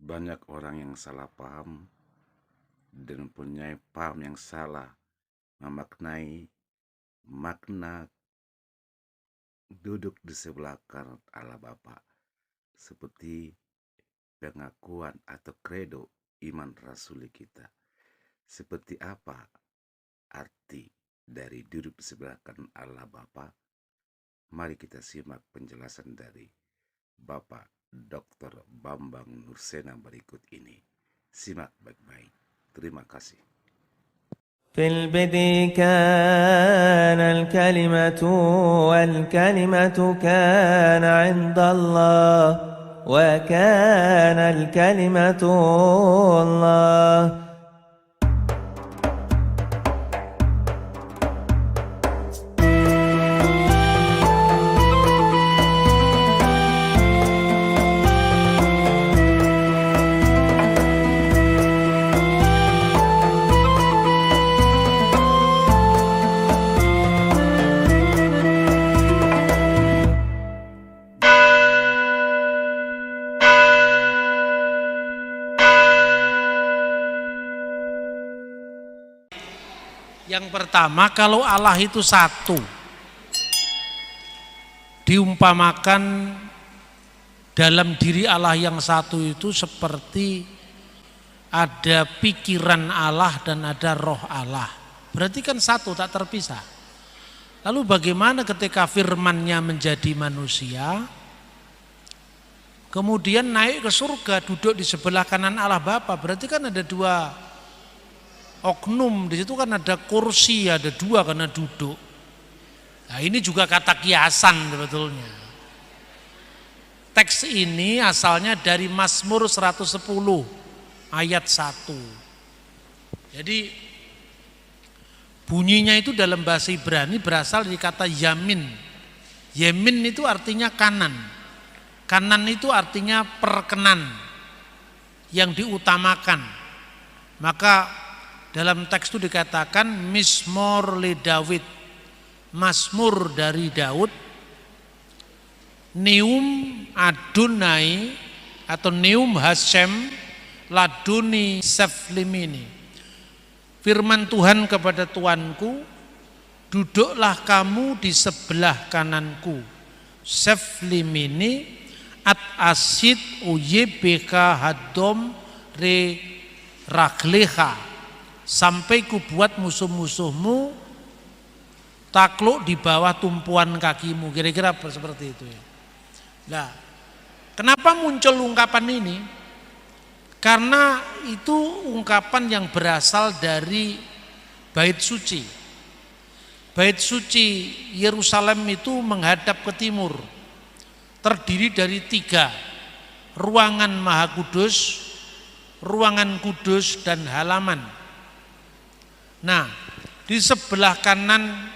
Banyak orang yang salah paham dan mempunyai paham yang salah memaknai makna duduk di sebelah kanan Allah Bapa, seperti pengakuan atau kredo iman rasuli kita. Seperti apa arti dari duduk di sebelah kanan Allah Bapa? Mari kita simak penjelasan dari Bapak Dr. Bambang Nursena berikut ini. Simak baik-baik. Terima kasih. في البدء كان الكلمة والكلمة كان عند الله وكان الكلمة الله. Yang pertama, kalau Allah itu satu, diumpamakan dalam diri Allah yang satu itu seperti ada pikiran Allah dan ada roh Allah. Berarti kan satu, tak terpisah. Lalu bagaimana ketika firman-Nya menjadi manusia, kemudian naik ke surga, duduk di sebelah kanan Allah Bapa? Berarti kan ada dua oknum, di situ kan ada kursi, ada dua karena duduk. Nah, ini juga kata kiasan sebetulnya. Teks ini asalnya dari Mazmur 110 ayat 1. Jadi bunyinya itu dalam bahasa Ibrani berasal dari kata yamin. Yamin itu artinya kanan. Kanan itu artinya perkenan, yang diutamakan. Maka dalam teks itu dikatakan Mismor le David, Mazmur dari Daud, Neum Adonai atau Neum Hashem Laduni Seflimini. Firman Tuhan kepada Tuanku, duduklah kamu di sebelah kananku. Seflimini at asid uyebeka hadom re ragleha. Sampai ku buat musuh-musuhmu takluk di bawah tumpuan kakimu. Kira-kira seperti itu ya. Nah, kenapa muncul ungkapan ini? Karena itu ungkapan yang berasal dari bait suci. Bait suci Yerusalem itu menghadap ke timur. Terdiri dari 3. Ruangan Maha Kudus, ruangan kudus, dan halaman. Nah, di sebelah kanan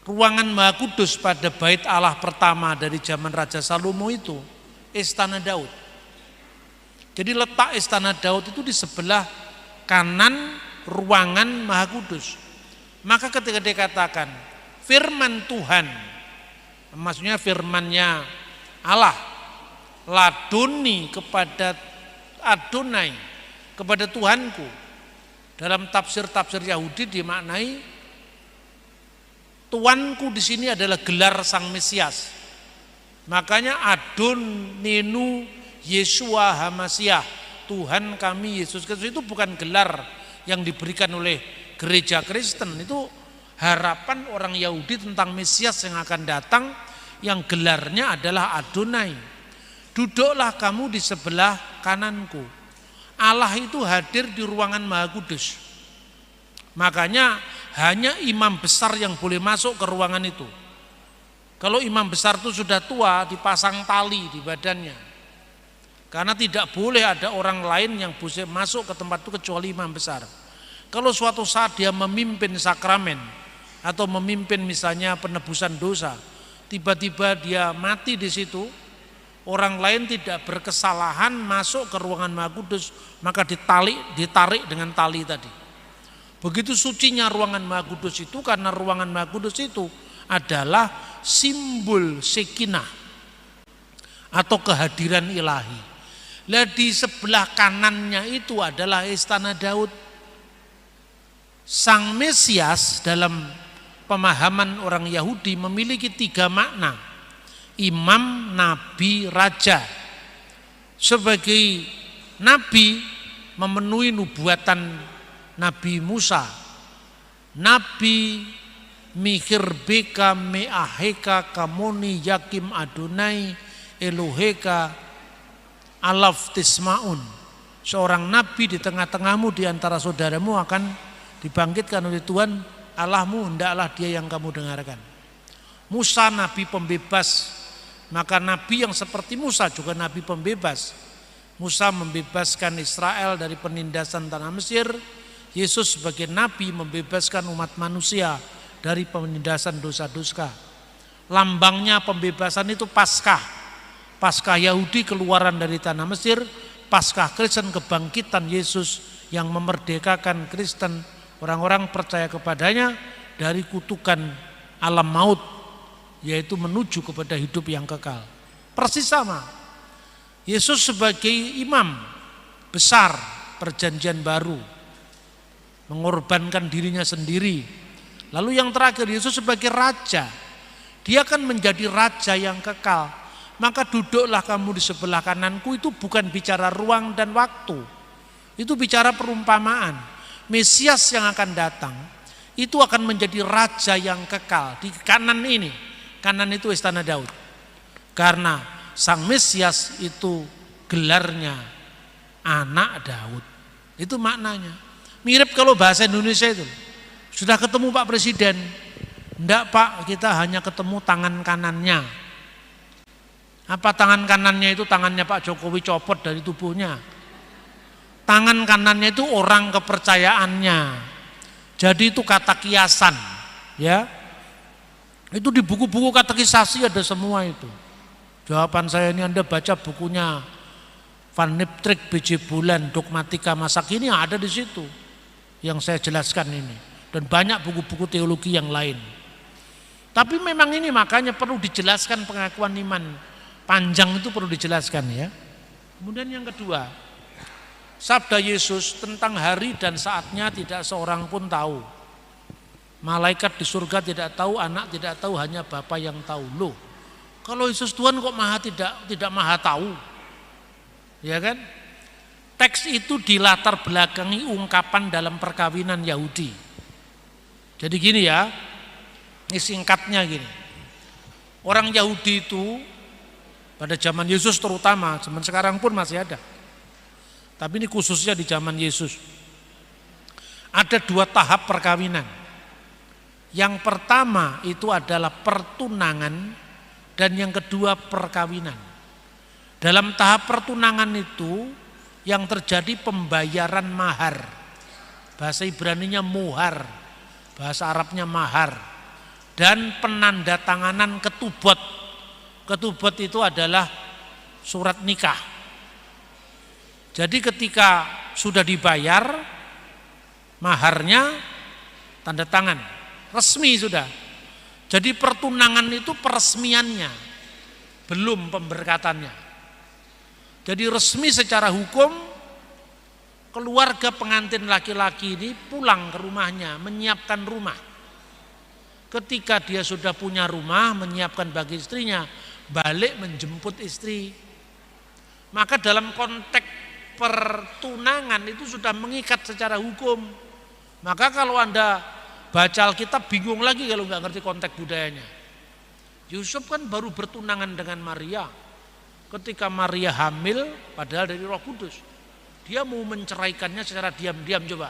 ruangan Maha Kudus pada bait Allah pertama dari zaman Raja Salomo itu Istana Daud. Jadi letak Istana Daud itu di sebelah kanan ruangan Maha Kudus. Maka ketika dikatakan firman Tuhan, maksudnya firman-Nya Allah, laduni kepada Adonai, kepada Tuhanku. Dalam tafsir-tafsir Yahudi dimaknai Tuanku di sini adalah gelar Sang Mesias. Makanya Adon Nenu Yeshua Hamasyah, Tuhan kami Yesus Kristus, itu bukan gelar yang diberikan oleh gereja Kristen. Itu harapan orang Yahudi tentang Mesias yang akan datang, yang gelarnya adalah Adonai. Duduklah kamu di sebelah kananku. Allah itu hadir di ruangan Maha Kudus. Makanya hanya imam besar yang boleh masuk ke ruangan itu. Kalau imam besar itu sudah tua, dipasang tali di badannya. Karena tidak boleh ada orang lain yang bisa masuk ke tempat itu kecuali imam besar. Kalau suatu saat dia memimpin sakramen atau memimpin misalnya penebusan dosa, tiba-tiba dia mati di situ, orang lain tidak berkesalahan masuk ke ruangan Maha Kudus, maka ditarik dengan tali tadi. Begitu sucinya ruangan Maha Kudus itu, karena ruangan Maha Kudus itu adalah simbol sekinah atau kehadiran ilahi. Lah di sebelah kanannya itu adalah istana Daud. Sang Mesias dalam pemahaman orang Yahudi memiliki 3 makna. Imam, nabi, raja. Sebagai nabi memenuhi nubuatan Nabi Musa. Nabi mikir beka meaheka kamoni yakim Adonai Eloheka alaf tismaun. Seorang nabi di tengah-tengahmu, di antara saudaramu akan dibangkitkan oleh Tuhan Allahmu, hendaklah dia yang kamu dengarkan. Musa nabi pembebas, maka nabi yang seperti Musa juga nabi pembebas. Musa membebaskan Israel dari penindasan tanah Mesir. Yesus sebagai nabi membebaskan umat manusia dari penindasan dosa-dosa. Lambangnya pembebasan itu Paskah. Paskah Yahudi keluaran dari tanah Mesir, Paskah Kristen kebangkitan Yesus yang memerdekakan Kristen, orang-orang percaya kepadanya dari kutukan alam maut, yaitu menuju kepada hidup yang kekal. Persis sama. Yesus sebagai imam besar perjanjian baru, mengorbankan dirinya sendiri. Lalu yang terakhir, Yesus sebagai raja. Dia akan menjadi raja yang kekal. Maka duduklah kamu di sebelah kananku, itu bukan bicara ruang dan waktu. Itu bicara perumpamaan. Mesias yang akan datang itu akan menjadi raja yang kekal di kanan ini. Kanan itu istana Daud. Karena sang Mesias itu gelarnya anak Daud. Itu maknanya. Mirip kalau bahasa Indonesia itu. Sudah ketemu Pak Presiden? Enggak Pak, kita hanya ketemu tangan kanannya. Apa tangan kanannya itu? Tangannya Pak Jokowi copot dari tubuhnya. Tangan kanannya itu orang kepercayaannya. Jadi itu kata kiasan, ya. Itu di buku-buku katekisasi ada semua itu. Jawaban saya ini, Anda baca bukunya Van Niptrik, BJ Bulan, Dogmatika masa kini, ada di situ yang saya jelaskan ini, dan banyak buku-buku teologi yang lain. Tapi memang ini makanya perlu dijelaskan pengakuan iman panjang itu perlu dijelaskan ya. Kemudian yang kedua, sabda Yesus tentang hari dan saatnya tidak seorang pun tahu. Malaikat di surga tidak tahu, anak tidak tahu, hanya Bapa yang tahu. Loh, kalau Yesus Tuhan kok tidak maha tahu? Ya kan? Teks itu dilatar belakangi ungkapan dalam perkawinan Yahudi. Jadi gini ya, ini singkatnya gini. Orang Yahudi itu pada zaman Yesus terutama, zaman sekarang pun masih ada. Tapi ini khususnya di zaman Yesus. Ada 2 tahap perkawinan. Yang pertama itu adalah pertunangan dan yang kedua perkawinan. Dalam tahap pertunangan itu yang terjadi pembayaran mahar. Bahasa Ibraninya muhar, bahasa Arabnya mahar. Dan penandatanganan ketubot. Ketubot itu adalah surat nikah. Jadi ketika sudah dibayar maharnya, tanda tangan, resmi sudah. Jadi pertunangan itu peresmiannya, belum pemberkatannya. Jadi resmi secara hukum, keluarga pengantin laki-laki ini pulang ke rumahnya, menyiapkan rumah. Ketika dia sudah punya rumah, menyiapkan bagi istrinya, balik menjemput istri. Maka dalam konteks pertunangan itu sudah mengikat secara hukum. Maka kalau Anda baca Alkitab bingung lagi kalau nggak ngerti konteks budayanya. Yusuf kan baru bertunangan dengan Maria. Ketika Maria hamil padahal dari Roh Kudus, dia mau menceraikannya secara diam-diam. Coba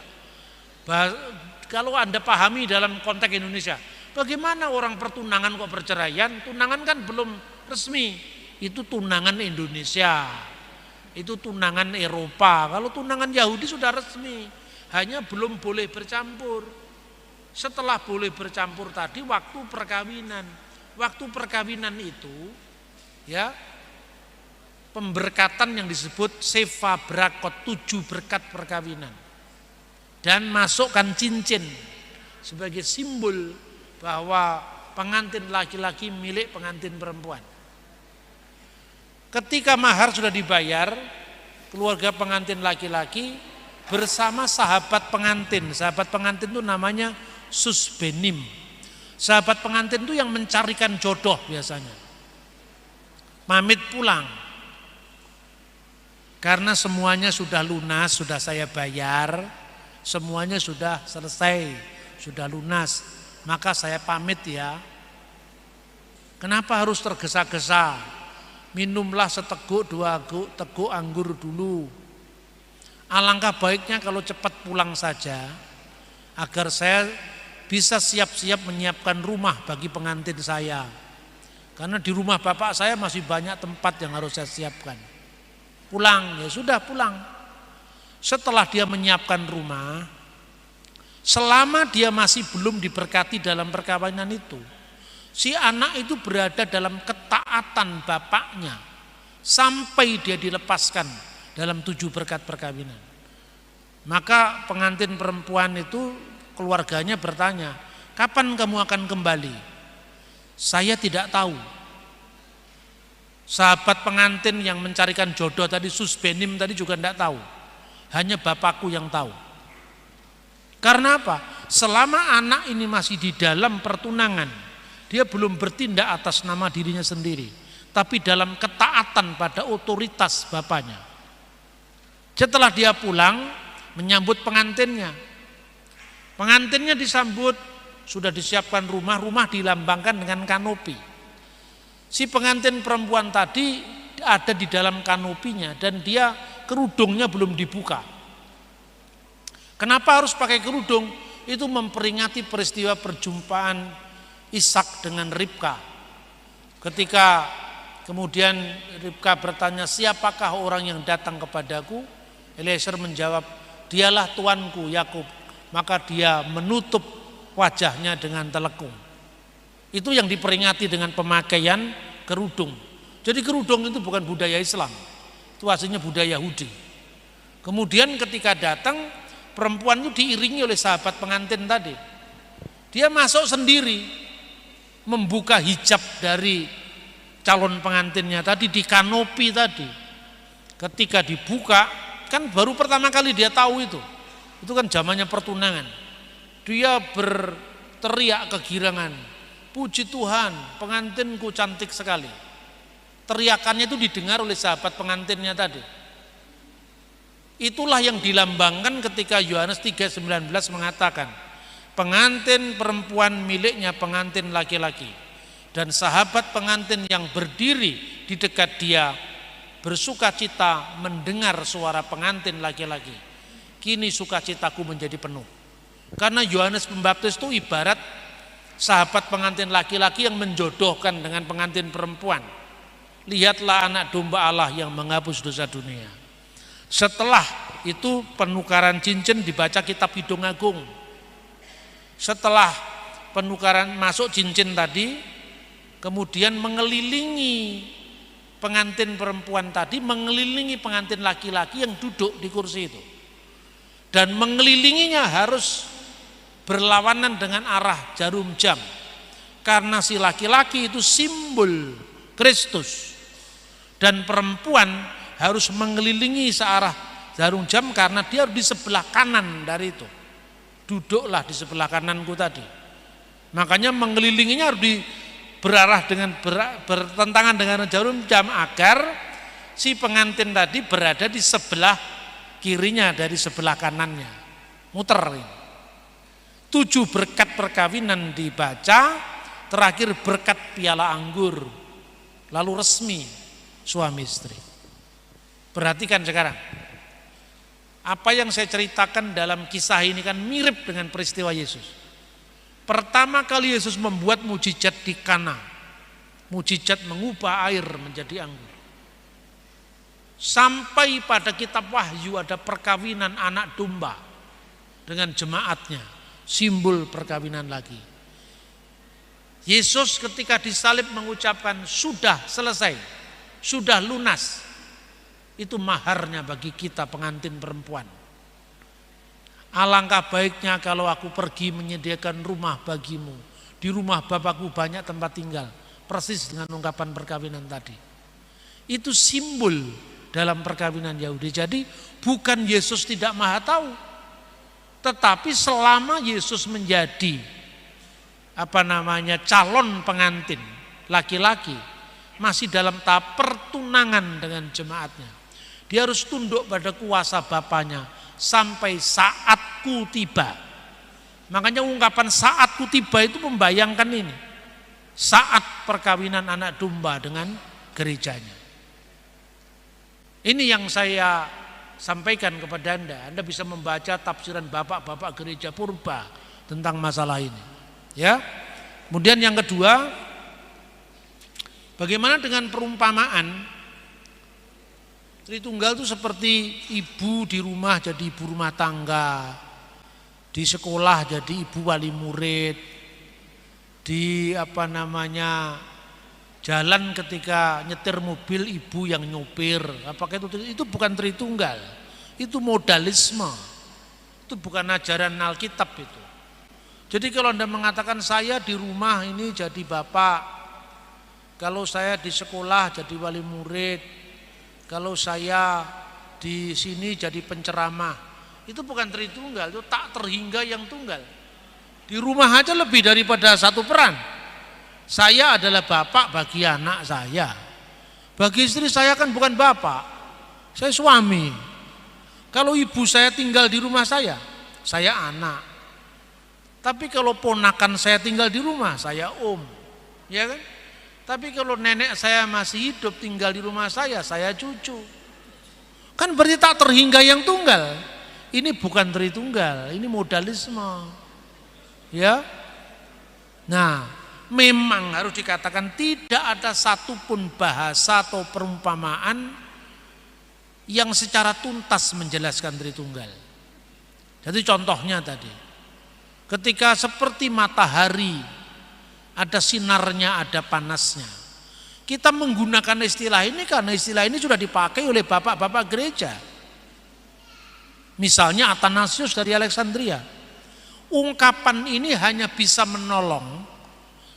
kalau Anda pahami dalam konteks Indonesia, bagaimana orang pertunangan kok perceraian? Tunangan kan belum resmi. Itu tunangan Indonesia, itu tunangan Eropa. Kalau tunangan Yahudi sudah resmi, hanya belum boleh bercampur. Setelah boleh bercampur tadi waktu perkawinan. Waktu perkawinan itu ya, pemberkatan yang disebut Sefa Brakot, 7 berkat perkawinan. Dan masukkan cincin sebagai simbol bahwa pengantin laki-laki milik pengantin perempuan. Ketika mahar sudah dibayar, keluarga pengantin laki-laki bersama sahabat pengantin. Sahabat pengantin itu namanya susbenim. Sahabat pengantin itu yang mencarikan jodoh biasanya. Pamit pulang. Karena semuanya sudah lunas, sudah saya bayar, semuanya sudah selesai, sudah lunas. Maka saya pamit ya. Kenapa harus tergesa-gesa? Minumlah seteguk dua teguk anggur dulu. Alangkah baiknya kalau cepat pulang saja, agar saya bisa siap-siap menyiapkan rumah bagi pengantin saya. Karena di rumah bapak saya masih banyak tempat yang harus saya siapkan. Pulang, ya sudah pulang. Setelah dia menyiapkan rumah, selama dia masih belum diberkati dalam perkawinan itu, si anak itu berada dalam ketaatan bapaknya sampai dia dilepaskan dalam 7 berkat perkawinan. Maka pengantin perempuan itu keluarganya bertanya, kapan kamu akan kembali? Saya tidak tahu. Sahabat pengantin yang mencarikan jodoh tadi, susbenim tadi juga tidak tahu. Hanya bapakku yang tahu. Karena apa? Selama anak ini masih di dalam pertunangan, dia belum bertindak atas nama dirinya sendiri, tapi dalam ketaatan pada otoritas bapaknya. Setelah dia pulang, menyambut pengantinnya. Pengantinnya disambut, sudah disiapkan rumah dilambangkan dengan kanopi. Si pengantin perempuan tadi ada di dalam kanopinya dan dia kerudungnya belum dibuka. Kenapa harus pakai kerudung? Itu memperingati peristiwa perjumpaan Ishak dengan Ribka. Ketika kemudian Ribka bertanya, siapakah orang yang datang kepadaku? Eliezer menjawab, dialah tuanku Yakub. Maka dia menutup wajahnya dengan telekung. Itu yang diperingati dengan pemakaian kerudung. Jadi kerudung itu bukan budaya Islam, itu aslinya budaya Yahudi. Kemudian ketika datang, perempuan itu diiringi oleh sahabat pengantin tadi. Dia masuk sendiri, membuka hijab dari calon pengantinnya tadi di kanopi tadi. Ketika dibuka, kan baru pertama kali dia tahu itu. Itu kan zamannya pertunangan. Dia berteriak kegirangan, puji Tuhan, pengantinku cantik sekali. Teriakannya itu didengar oleh sahabat pengantinnya tadi. Itulah yang dilambangkan ketika Yohanes 3:19 mengatakan, pengantin perempuan miliknya pengantin laki-laki, dan sahabat pengantin yang berdiri di dekat dia bersukacita mendengar suara pengantin laki-laki. Kini sukacitaku menjadi penuh. Karena Yohanes Pembaptis itu ibarat sahabat pengantin laki-laki yang menjodohkan dengan pengantin perempuan. Lihatlah anak domba Allah yang menghapus dosa dunia. Setelah itu penukaran cincin dibaca kitab Kidung Agung. Setelah penukaran masuk cincin tadi, kemudian mengelilingi pengantin perempuan tadi, mengelilingi pengantin laki-laki yang duduk di kursi itu. Dan mengelilinginya harus berlawanan dengan arah jarum jam. Karena si laki-laki itu simbol Kristus. Dan perempuan harus mengelilingi searah jarum jam karena dia harus di sebelah kanan dari itu. Duduklah di sebelah kananku tadi. Makanya mengelilinginya harus berarah dengan bertentangan dengan jarum jam agar si pengantin tadi berada di sebelah kirinya dari sebelah kanannya. Muter ini. 7 berkat perkawinan dibaca, terakhir berkat piala anggur. Lalu resmi suami istri. Perhatikan sekarang. Apa yang saya ceritakan dalam kisah ini kan mirip dengan peristiwa Yesus. Pertama kali Yesus membuat mujizat di Kana. Mujizat mengubah air menjadi anggur. Sampai pada kitab Wahyu ada perkawinan anak domba dengan jemaatnya, simbol perkawinan lagi. Yesus ketika disalib mengucapkan sudah selesai, sudah lunas. Itu maharnya bagi kita pengantin perempuan. Alangkah baiknya kalau aku pergi menyediakan rumah bagimu. Di rumah Bapakku banyak tempat tinggal. Persis dengan ungkapan perkawinan tadi. Itu simbol dalam perkawinan Yahudi. Jadi bukan Yesus tidak maha tahu, tetapi selama Yesus menjadi calon pengantin laki-laki, masih dalam tahap pertunangan dengan jemaatnya, dia harus tunduk pada kuasa Bapaknya sampai saatku tiba. Makanya ungkapan saatku tiba itu membayangkan ini, saat perkawinan anak domba dengan gerejanya. Ini yang saya sampaikan kepada Anda bisa membaca tafsiran bapak-bapak gereja purba tentang masalah ini. Ya. Kemudian yang kedua, bagaimana dengan perumpamaan Tritunggal itu seperti ibu di rumah jadi ibu rumah tangga, di sekolah jadi ibu wali murid, di jalan ketika nyetir mobil ibu yang nyopir. Apakah itu bukan Tritunggal? Itu modalisme. Itu bukan ajaran Alkitab itu. Jadi kalau Anda mengatakan saya di rumah ini jadi bapak, kalau saya di sekolah jadi wali murid, kalau saya di sini jadi penceramah, itu bukan Tritunggal, itu tak terhingga yang tunggal. Di rumah aja lebih daripada satu peran. Saya adalah bapak bagi anak saya. Bagi istri saya kan bukan bapak, saya suami. Kalau ibu saya tinggal di rumah saya anak. Tapi kalau ponakan saya tinggal di rumah, saya om. Ya kan? Tapi kalau nenek saya masih hidup tinggal di rumah saya cucu. Kan berarti tak terhingga yang tunggal. Ini bukan Tritunggal, ini modalisme. Ya. Nah, memang harus dikatakan tidak ada satupun bahasa atau perumpamaan yang secara tuntas menjelaskan Tritunggal. Jadi contohnya tadi, ketika seperti matahari, ada sinarnya, ada panasnya. Kita menggunakan istilah ini karena istilah ini sudah dipakai oleh bapak-bapak gereja. Misalnya Athanasius dari Alexandria. Ungkapan ini hanya bisa menolong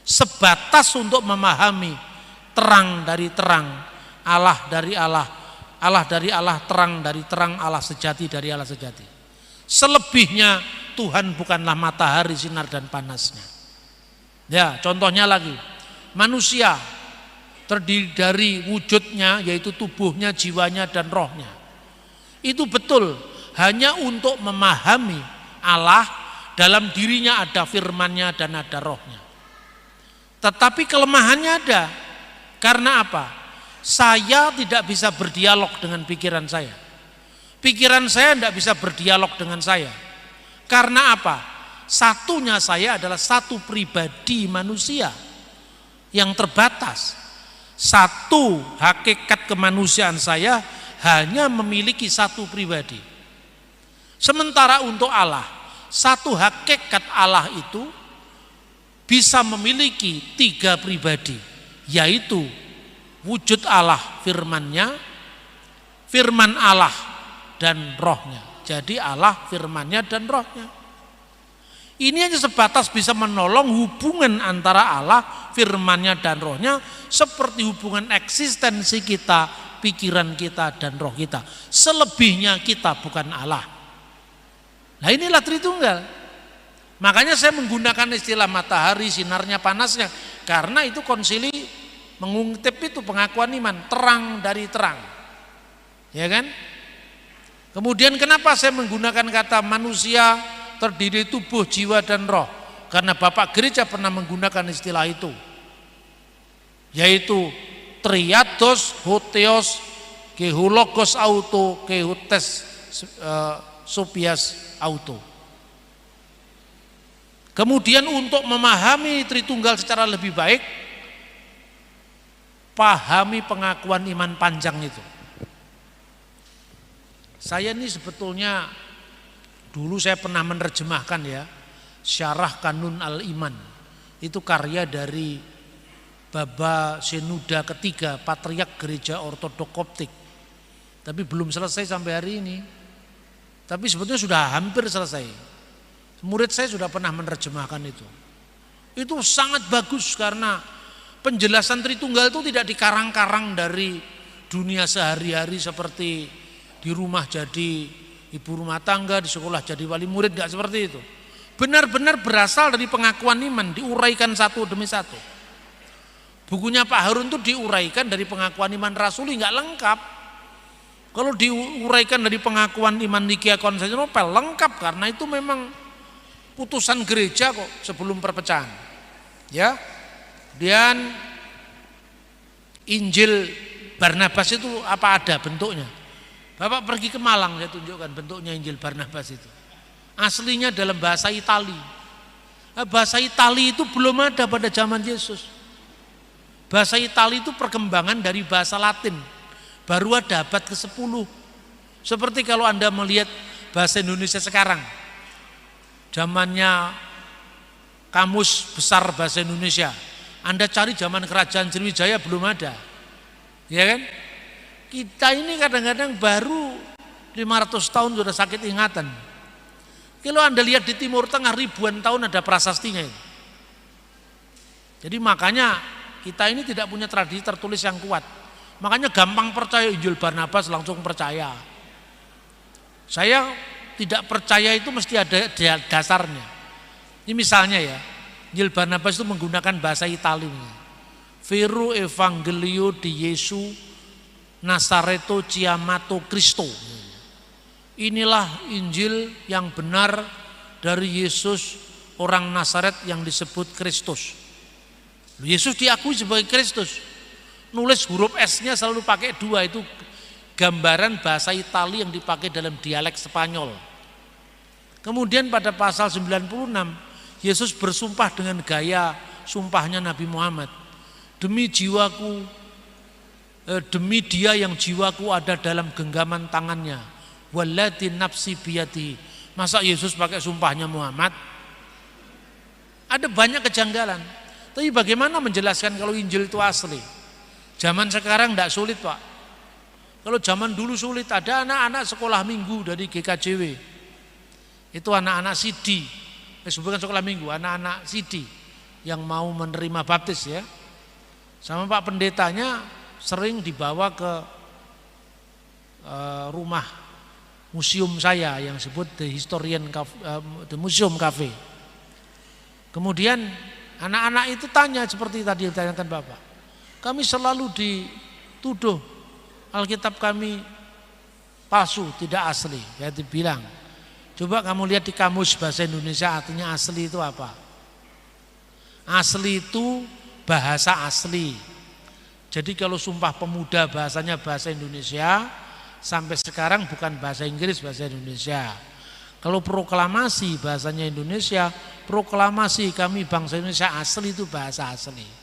sebatas untuk memahami terang dari terang, Allah dari Allah, Allah dari Allah, terang dari terang, Allah sejati dari Allah sejati. Selebihnya Tuhan bukanlah matahari, sinar dan panasnya. Ya, contohnya lagi, manusia terdiri dari wujudnya, yaitu tubuhnya, jiwanya dan rohnya. Itu betul, hanya untuk memahami Allah, dalam dirinya ada firman-Nya dan ada rohnya. Tetapi kelemahannya ada. Karena apa? Saya tidak bisa berdialog dengan pikiran saya. Pikiran saya tidak bisa berdialog dengan saya. Karena apa? Satunya saya adalah satu pribadi manusia yang terbatas. Satu hakikat kemanusiaan saya hanya memiliki satu pribadi. Sementara untuk Allah, satu hakikat Allah itu bisa memiliki tiga pribadi, yaitu wujud Allah, firman-Nya, firman Allah dan rohnya. Jadi Allah, firman-Nya dan rohnya. Ini hanya sebatas bisa menolong hubungan antara Allah, firman-Nya dan rohnya, seperti hubungan eksistensi kita, pikiran kita dan roh kita. Selebihnya kita bukan Allah. Nah, inilah Tritunggal. Makanya saya menggunakan istilah matahari, sinarnya, panasnya, karena itu konsili mengutip itu pengakuan iman, terang dari terang. Ya kan? Kemudian kenapa saya menggunakan kata manusia terdiri tubuh, jiwa dan roh? Karena Bapak Gereja pernah menggunakan istilah itu, yaitu triados, hotheos, kehulogos auto, kehutes sopias auto. Kemudian untuk memahami Tritunggal secara lebih baik, pahami pengakuan iman panjang itu. Saya ini sebetulnya dulu saya pernah menerjemahkan ya, Syarah Kanun Al-Iman. Itu karya dari Baba Senuda ketiga, Patriark Gereja Ortodok Koptik. Tapi belum selesai sampai hari ini. Tapi sebetulnya sudah hampir selesai. Murid saya sudah pernah menerjemahkan itu. Itu sangat bagus karena penjelasan Tritunggal itu tidak dikarang-karang dari dunia sehari-hari seperti di rumah jadi ibu rumah tangga, di sekolah jadi wali murid, enggak seperti itu. Benar-benar berasal dari pengakuan iman, diuraikan satu demi satu. Bukunya Pak Harun itu diuraikan dari pengakuan iman rasuli, enggak lengkap. Kalau diuraikan dari pengakuan iman Nikea Konstantinopel lengkap, karena itu memang putusan gereja kok sebelum perpecahan. Ya. Dan Injil Barnabas itu apa ada bentuknya? Bapak pergi ke Malang, saya tunjukkan bentuknya Injil Barnabas itu. Aslinya dalam bahasa Itali. Bahasa Itali itu belum ada pada zaman Yesus. Bahasa Itali itu perkembangan dari bahasa Latin. Baru ada abad ke-10. Seperti kalau Anda melihat bahasa Indonesia sekarang. Zamannya Kamus Besar Bahasa Indonesia. Anda cari zaman Kerajaan Sriwijaya belum ada. Ya kan? Kita ini kadang-kadang baru 500 tahun sudah sakit ingatan. Kalau Anda lihat di Timur Tengah ribuan tahun ada prasastinya itu. Jadi makanya kita ini tidak punya tradisi tertulis yang kuat. Makanya gampang percaya Injil Barnabas, langsung percaya. Saya tidak percaya itu mesti ada dasarnya. Ini misalnya ya, Injil Barnabas itu menggunakan bahasa Itali. Vero Evangelio di Yesu Nasareto Chiamato Cristo. Inilah Injil yang benar dari Yesus orang Nazaret yang disebut Kristus. Yesus diakui sebagai Kristus. Nulis huruf S-nya selalu pakai 2, itu gambaran bahasa Itali yang dipakai dalam dialek Spanyol. Kemudian pada pasal 96 Yesus bersumpah dengan gaya sumpahnya Nabi Muhammad. Demi jiwaku, demi dia yang jiwaku ada dalam genggaman tangannya, wallati nafsi biyadihi. Masa Yesus pakai sumpahnya Muhammad? Ada banyak kejanggalan. Tapi bagaimana menjelaskan kalau Injil itu asli? Zaman sekarang tidak sulit, Pak. Kalau zaman dulu sulit, ada anak-anak sekolah minggu dari GKJW. Itu anak-anak CD, bukan sekolah minggu, anak-anak CD yang mau menerima baptis ya. Sama Pak pendetanya sering dibawa ke rumah museum saya yang disebut The Museum Cafe. Kemudian anak-anak itu tanya seperti tadi yang ditanyakan Bapak. Kami selalu dituduh Alkitab kami palsu, tidak asli. Saya bilang, coba kamu lihat di kamus bahasa Indonesia artinya asli itu apa? Asli itu bahasa asli. Jadi kalau Sumpah Pemuda bahasanya bahasa Indonesia, sampai sekarang bukan bahasa Inggris, bahasa Indonesia. Kalau proklamasi bahasanya Indonesia, proklamasi kami bangsa Indonesia asli itu bahasa asli.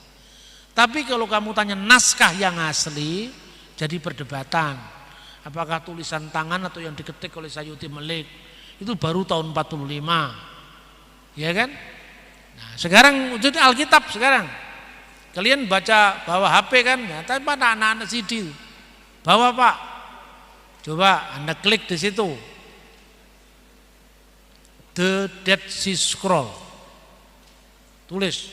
Tapi kalau kamu tanya naskah yang asli, jadi perdebatan. Apakah tulisan tangan atau yang diketik oleh Sayuti Melik, itu baru tahun 45. Ya kan? Nah, sekarang jadi Alkitab sekarang. Kalian baca bawa HP kan? Ya, tapi mana anak-anak CD? Bawa Pak. Coba Anda klik di situ. The Dead Sea Scroll. Tulis.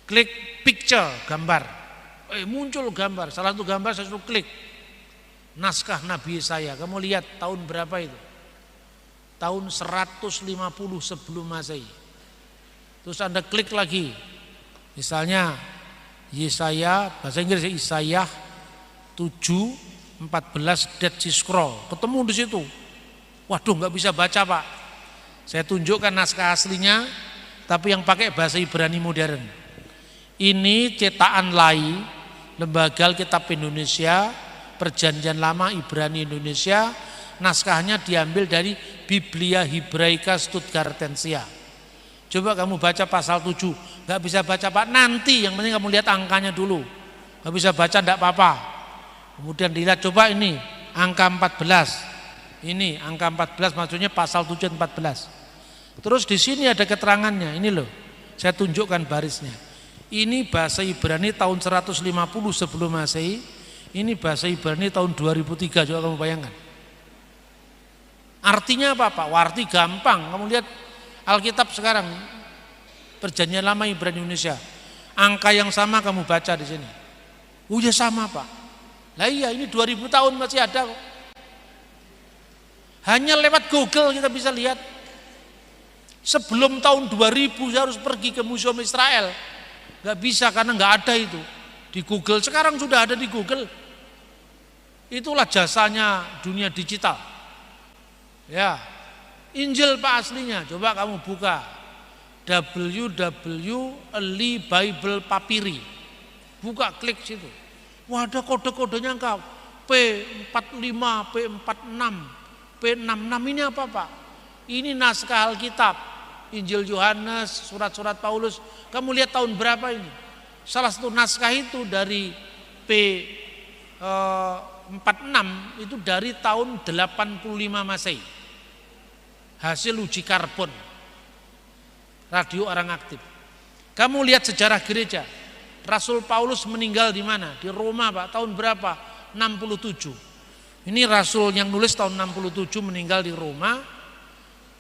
Klik picture, gambar. Muncul gambar. Salah satu gambar saya suruh klik. Naskah Nabi Yesaya. Kamu lihat tahun berapa itu? Tahun 150 sebelum Masehi. Terus Anda klik lagi. Misalnya Yesaya, bahasa Inggris Yesaya 7:14 Dead Sea Scroll. Ketemu di situ. Waduh, nggak bisa baca Pak. Saya tunjukkan naskah aslinya, tapi yang pakai bahasa Ibrani modern. Ini cetakan Lai, Lembaga Alkitab Indonesia, Perjanjian Lama Ibrani Indonesia. Naskahnya diambil dari Biblia Hebraica Stuttgartensia. Coba kamu baca pasal 7, nggak bisa baca Pak, nanti yang penting kamu lihat angkanya dulu. Nggak bisa baca enggak apa-apa. Kemudian dilihat, coba ini angka 14. Ini angka 14 maksudnya pasal 7 14. Terus di sini ada keterangannya, ini loh. Saya tunjukkan barisnya. Ini bahasa Ibrani tahun 150 sebelum Masehi. Ini bahasa Ibrani tahun 2003, coba kamu bayangkan. Artinya apa Pak? Arti gampang. Kamu lihat Alkitab sekarang, Perjanjian Lama Ibrani Indonesia. Angka yang sama kamu baca di sini. Oh ya sama Pak. Lah iya, ini 2000 tahun masih ada kok. Hanya lewat Google kita bisa lihat. Sebelum tahun 2000 saya harus pergi ke Museum Israel. Gak bisa karena gak ada itu. Di Google, sekarang sudah ada di Google. Itulah jasanya dunia digital. Ya, Injil Pak aslinya, coba kamu buka www Early Bible Papyri. Buka, klik situ. Wah, ada kode-kodenya engkau. P45, P46, P66 ini apa Pak? Ini naskah Alkitab, Injil Yohanes, surat-surat Paulus. Kamu lihat tahun berapa ini? Salah satu naskah itu dari P46 itu dari tahun 85 Masehi. Hasil uji karbon radio orang aktif. Kamu lihat sejarah gereja. Rasul Paulus meninggal di mana? Di Roma Pak, tahun berapa? 67. Ini rasul yang nulis tahun 67 meninggal di Roma.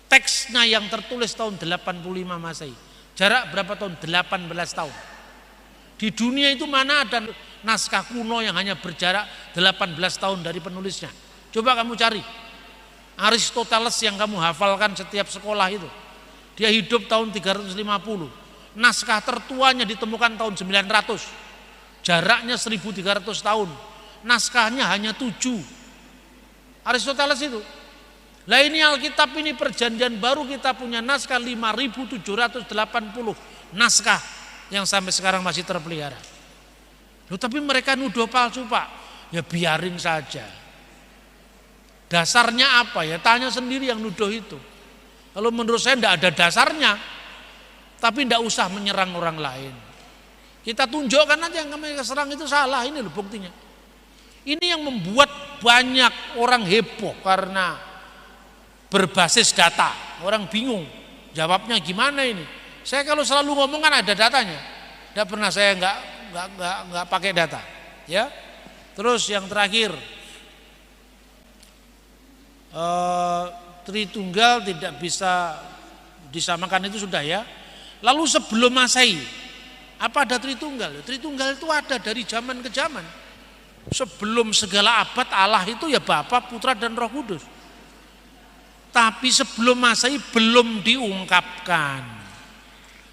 Teksnya yang tertulis tahun 85 Masehi. Jarak berapa tahun? 18 tahun. Di dunia itu mana ada naskah kuno yang hanya berjarak 18 tahun dari penulisnya? Coba kamu cari. Aristoteles yang kamu hafalkan setiap sekolah itu. Dia hidup tahun 350. Naskah tertuanya ditemukan tahun 900. Jaraknya 1300 tahun. Naskahnya hanya 7. Aristoteles itu. Lah ini Alkitab, ini perjanjian baru, kita punya naskah 5780 naskah yang sampai sekarang masih terpelihara. Loh, tapi mereka nuduh palsu Pak. Ya biarin saja. Dasarnya apa ya? Tanya sendiri yang nuduh itu. Kalau menurut saya tidak ada dasarnya, tapi tidak usah menyerang orang lain. Kita tunjukkan aja yang kami serang itu salah, ini loh buktinya. Ini yang membuat banyak orang heboh karena berbasis data. Orang bingung, jawabnya gimana ini? Saya kalau selalu ngomong kan ada datanya. Tidak pernah saya nggak pakai data. Ya. Terus yang terakhir, Tritunggal tidak bisa disamakan itu sudah ya. Lalu sebelum Masehi, apa ada Tritunggal? Tritunggal itu ada dari zaman ke zaman. Sebelum segala abad Allah itu ya Bapa, Putra dan Roh Kudus. Tapi sebelum Masehi belum diungkapkan.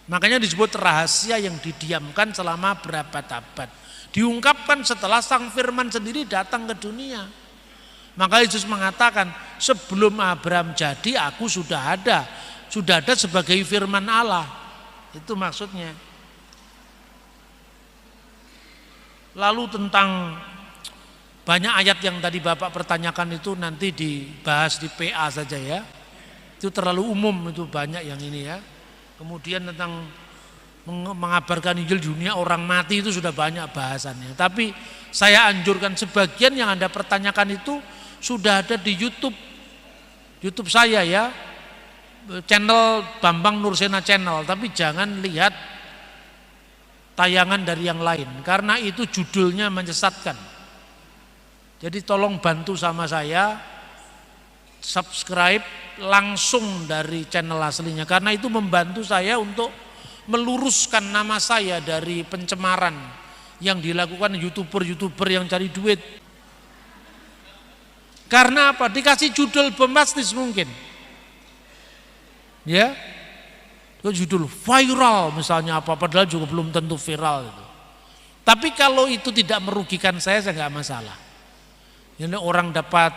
Makanya disebut rahasia yang didiamkan selama berabad-abad. Diungkapkan setelah Sang Firman sendiri datang ke dunia. Maka Yesus mengatakan, sebelum Abraham jadi aku sudah ada sebagai firman Allah. Itu maksudnya. Lalu tentang banyak ayat yang tadi Bapak pertanyakan itu nanti dibahas di PA saja ya. Itu terlalu umum, itu banyak yang ini ya. Kemudian tentang mengabarkan Injil dunia orang mati itu sudah banyak bahasannya. Tapi saya anjurkan sebagian yang Anda pertanyakan itu sudah ada di YouTube saya ya, channel Bambang Nursena Channel. Tapi jangan lihat tayangan dari yang lain karena itu judulnya menyesatkan. Jadi tolong bantu sama saya subscribe langsung dari channel aslinya karena itu membantu saya untuk meluruskan nama saya dari pencemaran yang dilakukan YouTuber yang cari duit. Karena apa? Dikasih judul bombastis mungkin. Ya. Judul viral misalnya apa, padahal juga belum tentu viral itu. Tapi kalau itu tidak merugikan saya nggak masalah. Jadi orang dapat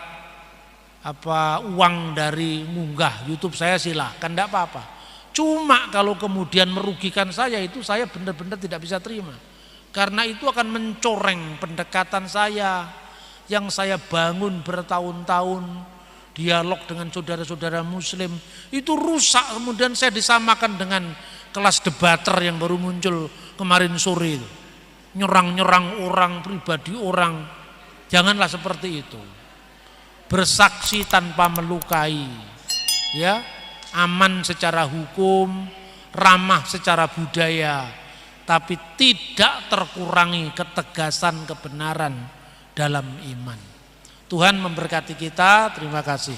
uang dari munggah YouTube saya silahkan, enggak apa-apa. Cuma kalau kemudian merugikan saya itu saya benar-benar tidak bisa terima. Karena itu akan mencoreng pendekatan saya yang saya bangun bertahun-tahun, dialog dengan saudara-saudara muslim, itu rusak. Kemudian saya disamakan dengan kelas debater yang baru muncul kemarin sore itu. Nyerang-nyerang orang, pribadi orang. Janganlah seperti itu. Bersaksi tanpa melukai. Ya, aman secara hukum, ramah secara budaya, tapi tidak terkurangi ketegasan kebenaran dalam iman. Tuhan memberkati kita, terima kasih.